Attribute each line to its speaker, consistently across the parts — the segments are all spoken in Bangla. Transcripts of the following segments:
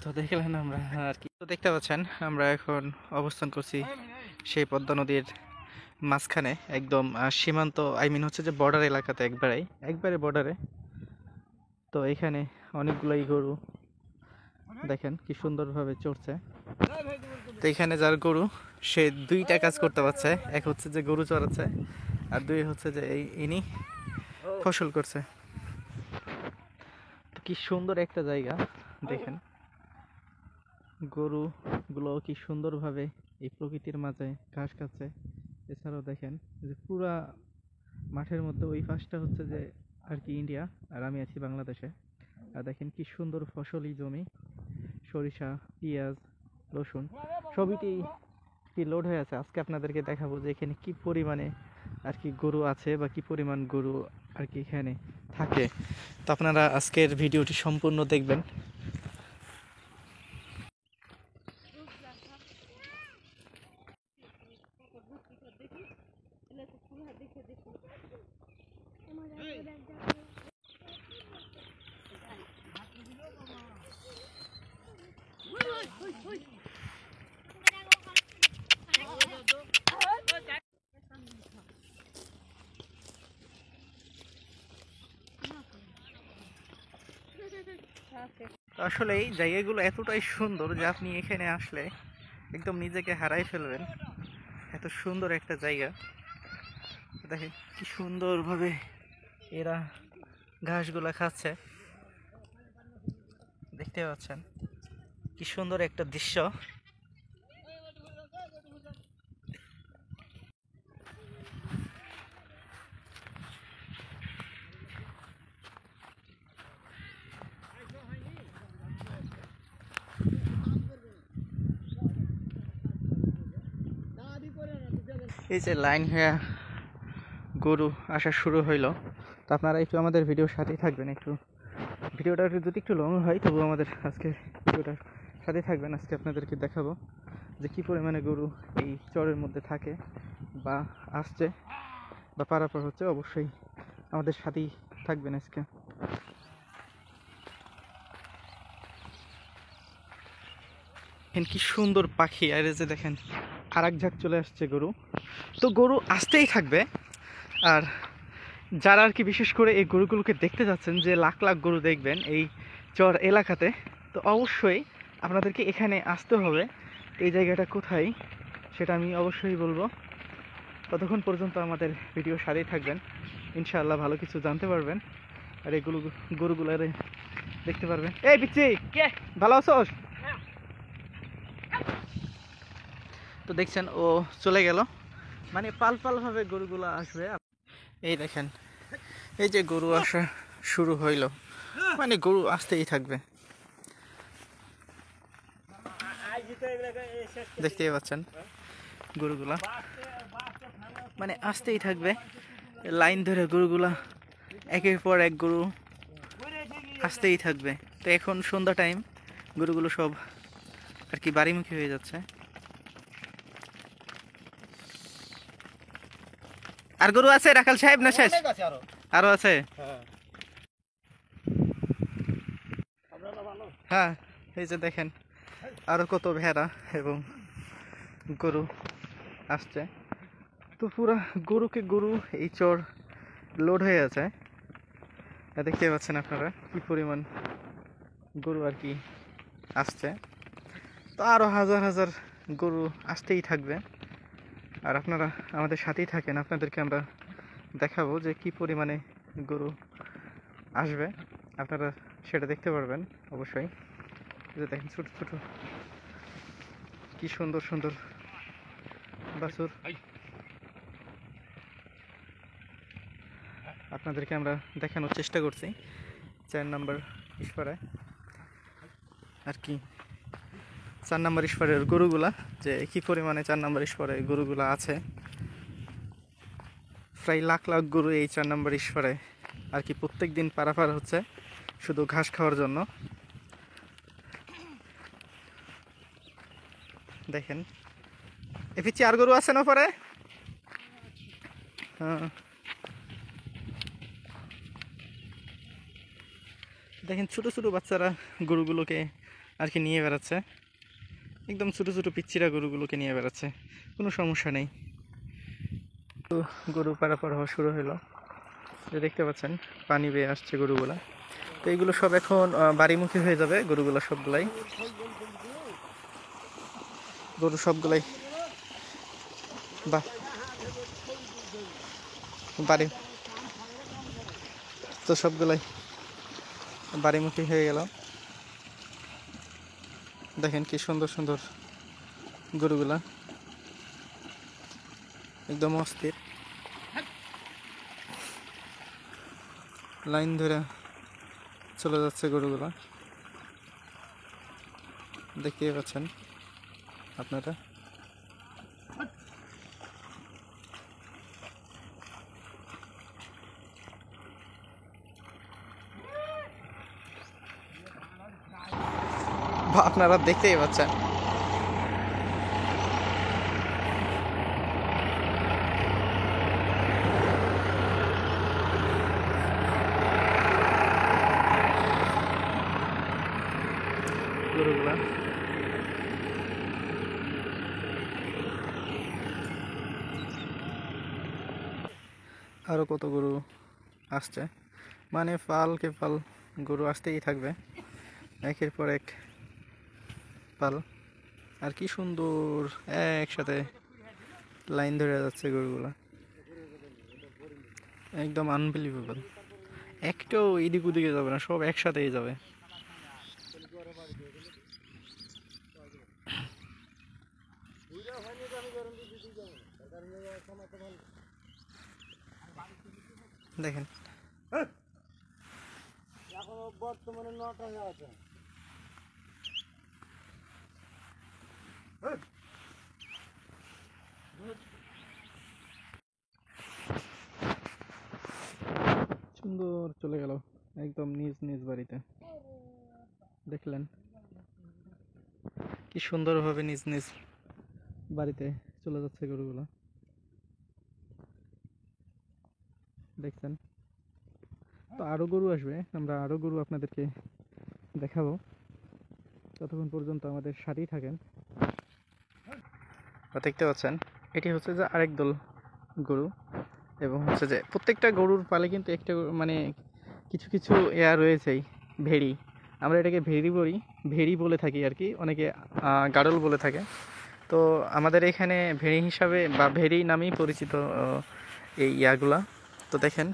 Speaker 1: তো দেখলেন আমরা আর কি তো দেখতে পাচ্ছেন আমরা এখন অবস্থান করছি সেই পদ্মা নদীর মাঝখানে একদম সীমান্ত হচ্ছে যে বর্ডার এলাকাতে একবারে বর্ডারে। তো এখানে অনেকগুলাই গরু দেখেন কি সুন্দরভাবে চড়ছে। তো এখানে যার গরু সে দুইটা কাজ করতে পারছে, এক হচ্ছে যে গরু চড়াচ্ছে আর দুই হচ্ছে যে ইনি ফসল করছে। তো কি সুন্দর একটা জায়গা দেখেন, গরুগুলো কি সুন্দরভাবে এই প্রকৃতির মাঝে ঘাস খাচ্ছে। এছাড়াও দেখেন যে পুরা মাঠের মধ্যে ওই পাশটা হচ্ছে যে আর কি ইন্ডিয়া, আর আমি আছি বাংলাদেশে। আর দেখেন কি সুন্দর ফসলি জমি, সরিষা, পেঁয়াজ, রসুন সবইটি কি লোড হয়ে আছে। আজকে আপনাদেরকে দেখাবো যে এখানে কি পরিমাণে আর কি গরু আছে বা কি পরিমাণ গরু আর কি এখানে থাকে। তো আপনারা আজকের ভিডিওটি সম্পূর্ণ দেখবেন। আসলে এই জায়গাগুলো এতটাই সুন্দর যে আপনি এখানে আসলে একদম নিজেকে হারাই ফেলবেন। এত সুন্দর একটা জায়গা, দেখেন কি সুন্দরভাবে এরা ঘাসগুলা খাচ্ছে, দেখতে পাচ্ছেন কি সুন্দর একটা দৃশ্য। এই যে লাইন হয়ে গরু আসা শুরু হইলো। তো আপনারা একটু আমাদের ভিডিওর সাথেই থাকবেন, ভিডিওটা যদি একটু লং হয় তবু আমাদের আজকে ভিডিওটার সাথে থাকবেন। আজকে আপনাদেরকে দেখাবো যে কি পরিমাণে গরু এই চরের মধ্যে থাকে বা আসছে বা পারাপার হচ্ছে। অবশ্যই আমাদের সাথেই থাকবেন আজকে। কি সুন্দর পাখি, আর এই যে দেখেন আর এক ঝাঁক চলে আসছে গরু। তো গরু আসতেই থাকবে। আর যারা আর কি বিশেষ করে এই গরুগুলোকে দেখতে যাচ্ছেন, যে লাখ লাখ গরু দেখবেন এই চর এলাকাতে, তো অবশ্যই আপনাদেরকে এখানে আসতে হবে। এই জায়গাটা কোথায় সেটা আমি অবশ্যই বলবো। ততক্ষণ পর্যন্ত আমাদের ভিডিও সাথেই থাকবেন, ইনশাআল্লাহ ভালো কিছু জানতে পারবেন আর এগুলো গরুগুলো দেখতে পারবেন। এই পিচ্ছি ভালো আছোস? তো দেখছেন ও চলে গেল, মানে পাল পাল ভাবে গরুগুলো আসবে। এই দেখেন এই যে গরু আসা শুরু হইল, মানে গরু আসতেই থাকবে, দেখতেই পাচ্ছেন গরুগুলা মানে আসতেই থাকবে লাইন ধরে। গরুগুলা একের পর এক গরু আসতেই থাকবে। তো এখন সন্ধ্যা টাইম, গরুগুলো সব আর কি বাড়িমুখী হয়ে যাচ্ছে। আর গরু আছে রাখাল সাহেব না শেষ? আরো আছে। হ্যাঁ এই যে দেখেন আরো কত ভেড়া এবং গরু আসছে। তো পুরা গরু এই চর লোড হয়ে আছে। দেখতে পাচ্ছেন আপনারা কি পরিমাণ গরু আর কি আসছে। তো আরো হাজার হাজার গরু আসতেই থাকবে। আর আপনারা আমাদের সাথেই থাকেন, আপনাদেরকে আমরা দেখাবো যে কি পরিমাণে গরু আসবে, আপনারা সেটা দেখতে পারবেন অবশ্যই। যে দেখেন ছোট ছোট কি সুন্দর সুন্দর বাছুর আপনাদেরকে আমরা দেখানোর চেষ্টা করছি 4 নম্বর ইস্পাড়ায় আর কি। 4 নম্বর ইস্পাড়ের গরুগুলা যে কি পরিমাণে 4 নম্বর ইস্পাড়ায় গরুগুলা আছে, প্রায় লাখ লাখ গরু এই 4 নম্বর ইস্পাড়ায় আর কি প্রত্যেক দিন পারাপার হচ্ছে শুধু ঘাস খাওয়ার জন্য। দেখেন এপিছি আর গরু আছে না পরে। হ্যাঁ দেখেন ছোট ছোট বাচ্চারা গরুগুলোকে আর কি নিয়ে বেড়াচ্ছে, একদম ছোটো ছোটো পিচ্চিরা গরুগুলোকে নিয়ে বেড়াচ্ছে, কোনো সমস্যা নেই। তো গরু পারাপার হওয়া শুরু হলো, দেখতে পাচ্ছেন পানি বেয়ে আসছে গরুগুলা। তো এইগুলো সব এখন বাড়িমুখী হয়ে যাবে গরুগুলা, সবগুলাই গরু সবগুলাই বাড়ি, তো সবগুলাই বাড়িমুখী হয়ে গেল। দেখেন কি সুন্দর সুন্দর গরুগুলা, একদম অস্থির, লাইন ধরে চলে যাচ্ছে গরুগুলা, দেখতেই পাচ্ছেন আপনারা। আপনারা দেখতেই পাচ্ছেন। গরুগুলা আরো কত গরু আসছে, মানে পালকে পাল গরু আসতেই থাকবে, একের পর এক পাল। আর কি সুন্দর একসাথে লাইন ধরে যাচ্ছে গরুগুলা, একদম আনবিলিভেবল। একটাও এদিক ওদিকে যাবে না, সব একসাথেই যাবে। দেখেন বর্তমানে 9টা হয়ে আছে। সুন্দর চলে গেল একদম নিজ নিজ বাড়িতে, দেখলেন কি সুন্দরভাবে নিজ নিজ বাড়িতে চলে যাচ্ছে গরুগুলো, দেখছেন। তো আরো গরু আসবে, আমরা আরো গরু আপনাদেরকে দেখাবো, ততক্ষণ পর্যন্ত আমাদের সাথেই থাকেন। দেখতে পাচ্ছেন এটি হচ্ছে যে আরেক দল গরু, এবং হচ্ছে যে প্রত্যেকটা গরুর পালে কিন্তু একটা মানে কিছু কিছু রয়েছেই, ভেড়ি, আমরা এটাকে ভেড়ি বলে থাকি আর কি, অনেকে গাড়ল বলে থাকে। তো আমাদের এখানে ভেড়ি হিসাবে বা ভেড়ি নামেই পরিচিত এই ইয়াগুলা। তো দেখেন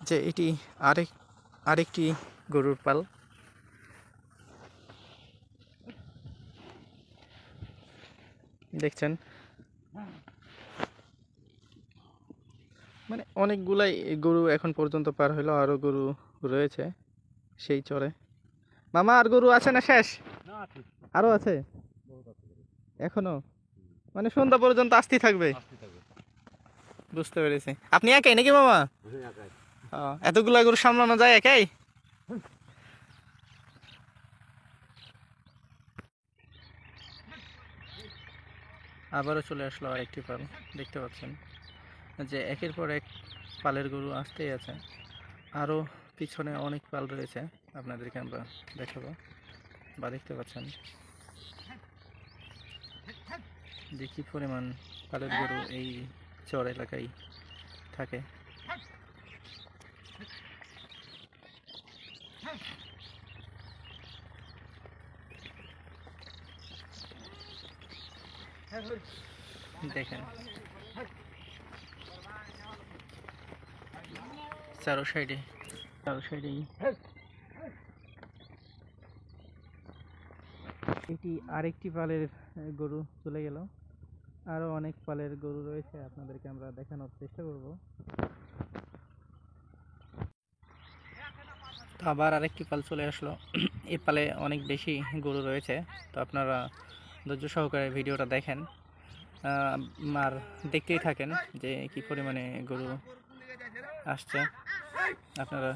Speaker 1: যে এটি আরেকটি গরুর পাল, দেখছেন। মানে অনেকগুলাই গরু এখন পর্যন্ত পার হইলো, আরো গরু রয়েছে সেই চরে। মামা আর গরু আছে না শেষ? আরো আছে এখনো, মানে সন্ধ্যা পর্যন্ত আসতেই থাকবে। বুঝতে পেরেছি। আপনি একাই নাকি মামা? এতগুলা গরু সামলানো যায় একাই? আবারও চলে আসলো আরেকটি পাল, দেখতে পাচ্ছেন যে একের পর এক পালের গরু আসতেই আছে, আরো পিছনে অনেক পাল রয়েছে, আপনাদেরকে আমরা দেখাবো। বা দেখতে পাচ্ছেন যে কি পরিমাণ পালের গরু এই চর এলাকায় থাকে। দেখেন চারো সাইডেই এটি আরেকটি পালের গরু চলে গেল, আরো অনেক পালের গরু রয়েছে, আপনাদেরকে আমরা দেখানোর চেষ্টা করব। তো আবার আরেকটি পাল চলে আসলো, এই পালে অনেক বেশি গরু রয়েছে। তো আপনারা ধৈর্য সহকারে ভিডিওটা দেখেন আর দেখতেই থাকেন যে কি পরিমাণে গরু আসছে, আপনারা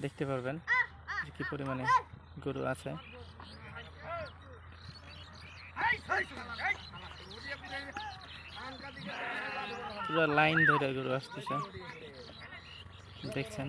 Speaker 1: দেখতে পারবেন যে কি পরিমাণে গরু আছে। পুরো লাইন ধরে গরু আসতেছে, দেখছেন।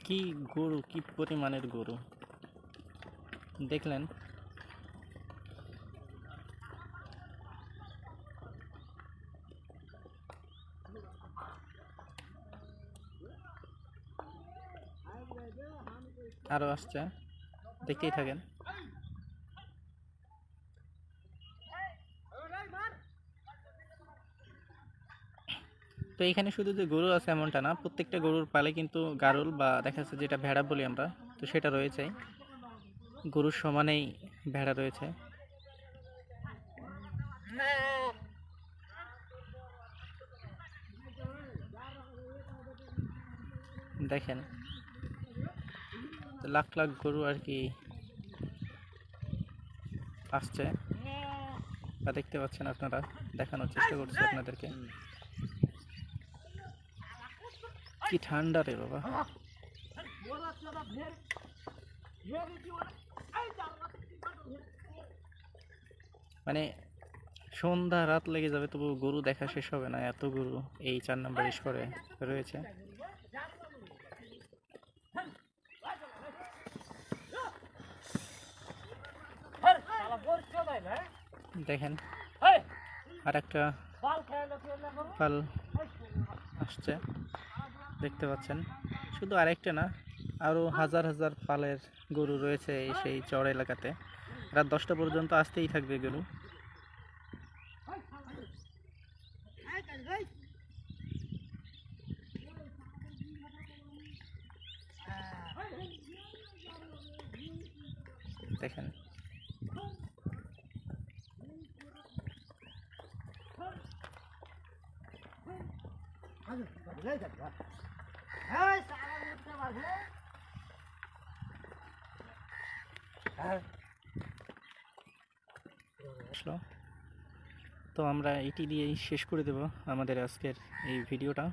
Speaker 1: কি গরু, কি পরিমাণের গরু দেখলেন। আরো আসছে, দেখতেই থাকেন। তো এখানে শুধু যে গরু আছে এমনটা না, প্রত্যেকটা গরুর পালে কিন্তু গারল বা দেখা যাচ্ছে যেটা ভেড়া বলি আমরা, তো সেটা রয়েছে। গরুর সমানেই ভেড়া রয়েছে। দেখেন লাখ লাখ গরু আর কি আসছে, তা দেখতে পাচ্ছেন আপনারা, দেখানোর চেষ্টা করছি আপনাদেরকে। কি ঠান্ডা রে বাবা, মানে সন্ধ্যা রাত লেগে যাবে তবু গরু দেখা শেষ হবে না, এত গরু এই 4 নম্বর স্কোরে রয়েছে। দেখেন আর একটা পাল আসছে, দেখতে পাচ্ছেন। শুধু আরেকটা না, আরো হাজার হাজার পালের গরু রয়েছে এই সেই চর এলাকাতে। রাত 10টা পর্যন্ত আসতেই থাকবে গরু। দেখেন তো আমরা এটি দিয়েই শেষ করে দেব আমাদের আজকের এই ভিডিওটা।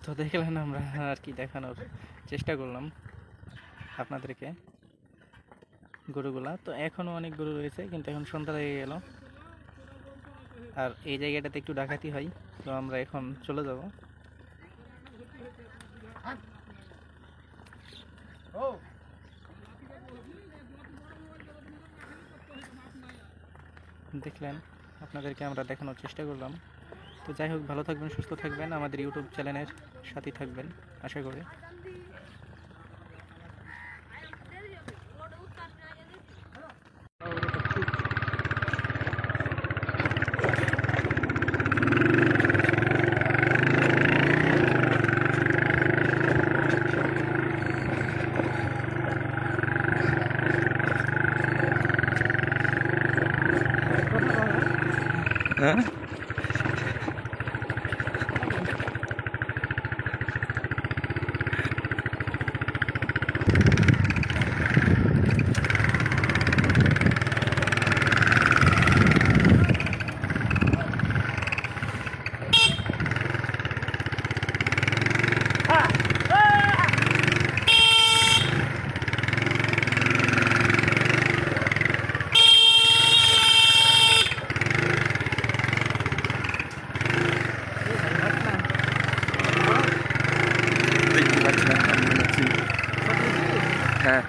Speaker 1: তো দেখলেন আমরা আর কি দেখানোর চেষ্টা করলাম আপনাদেরকে গরুগুলা। তো এখনও অনেক গরু রয়েছে, কিন্তু এখন সন্ধ্যা লেগে গেল আর এই জায়গাটাতে একটু ডাকাতি হয়, তো আমরা এখন চলে যাব। দেখলেন আপনাদেরকে আমরা দেখানোর চেষ্টা করলাম। তো যাই হোক, ভালো থাকবেন, সুস্থ থাকবেন, আমাদের ইউটিউব চ্যানেলের সাথেই থাকবেন আশা করি। হ্যাঁ দেখতে পাচ্ছি না, হ্যাঁ